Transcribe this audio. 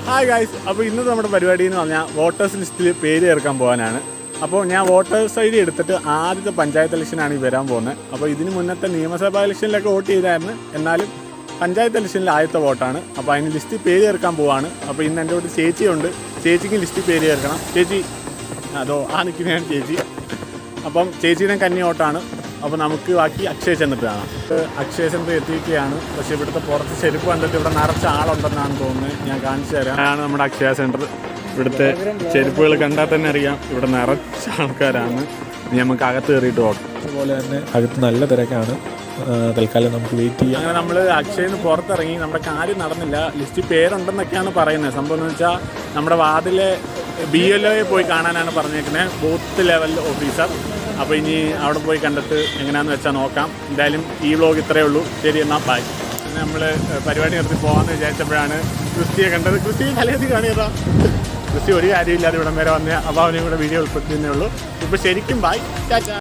Hi guys, അപ്പോൾ ഇന്നത്തെ നമ്മുടെ പരിപാടി എന്ന് പറഞ്ഞാൽ വോട്ടേഴ്സ് ലിസ്റ്റിൽ പേര് ചേർക്കാൻ പോകാനാണ്. അപ്പോൾ ഞാൻ വോട്ടേഴ്സ് ഐ ഡി എടുത്തിട്ട് ആദ്യത്തെ പഞ്ചായത്ത് ഇലക്ഷനാണ് ഈ വരാൻ പോകുന്നത്. അപ്പോൾ ഇതിന് മുന്നത്തെ നിയമസഭാ ഇലക്ഷനിലൊക്കെ വോട്ട് ചെയ്തായിരുന്നു, എന്നാലും പഞ്ചായത്ത് ഇലക്ഷനിൽ ആദ്യത്തെ വോട്ടാണ്. അപ്പോൾ അതിന് ലിസ്റ്റിൽ പേര് ചേർക്കാൻ പോവാണ്. അപ്പോൾ ഇന്ന് എൻ്റെ കൂടെ ചേച്ചിയുണ്ട്, ചേച്ചിക്ക് ലിസ്റ്റിൽ പേര് ചേർക്കണം. ചേച്ചി അതോ നിൽക്കുന്നതാണ് ചേച്ചി. അപ്പം ചേച്ചിയുടെ കന്നി വോട്ടാണ്. അപ്പോൾ നമുക്ക് ബാക്കി അക്ഷയ ചെന്നിട്ട് കാണാം. അക്ഷയ സെൻറ്റർ എത്തിയിരിക്കുകയാണ്. പക്ഷേ ഇവിടുത്തെ പുറത്ത് ചെരുപ്പ് കണ്ടിട്ട് ഇവിടെ നിറച്ച ആളുണ്ടെന്നാണ് തോന്നുന്നത്. ഞാൻ കാണിച്ചു തരാം. ആണ് നമ്മുടെ അക്ഷയ സെൻറ്റർ. ഇവിടുത്തെ ചെരുപ്പുകൾ കണ്ടാൽ തന്നെ അറിയാം ഇവിടെ നിറച്ച ആൾക്കാരാണ്. ഇനി നമുക്ക് അകത്ത് കയറിയിട്ട് പോകാം. അതുപോലെ തന്നെ അകത്ത് നല്ല തിരക്കാണ്. തൽക്കാലം നമുക്ക് വെയിറ്റ് ചെയ്യാം. അങ്ങനെ നമ്മൾ അക്ഷയിൽ നിന്ന് പുറത്തിറങ്ങി. നമ്മുടെ കാര്യം നടന്നില്ല. ലിസ്റ്റിൽ പേരുണ്ടെന്നൊക്കെയാണ് പറയുന്നത്. സംഭവം എന്ന് വെച്ചാൽ നമ്മുടെ വാർഡിലെ BLO പോയി കാണാനാണ് പറഞ്ഞേക്കുന്നത്, ബൂത്ത് ലെവൽ ഓഫീസർ. അപ്പോൾ ഇനി അവിടെ പോയി കണ്ടിട്ട് എങ്ങനെയാണെന്ന് വെച്ചാൽ നോക്കാം. എന്തായാലും ഈ വ്ലോഗ് ഇത്രയേ ഉള്ളൂ. ശരി, എന്നാൽ ബൈ. നമ്മൾ പരിപാടി നിർത്തി പോകാമെന്ന് വിചാരിച്ചപ്പോഴാണ് ക്രിസ്റ്റിയെ കണ്ടത്. ക്രിസ്റ്റി തലേതി കാണിയതാ. ക്രിസ്റ്റി ഒരു കാര്യമില്ലാതെ ഇവിടം വരെ വന്നേ. അപ്പോൾ അവനെ കൂടെ വീഡിയോ ഉൾപ്പെടുത്തിയതേ ഉള്ളൂ. ഇപ്പോൾ ശരിക്കും ബൈ.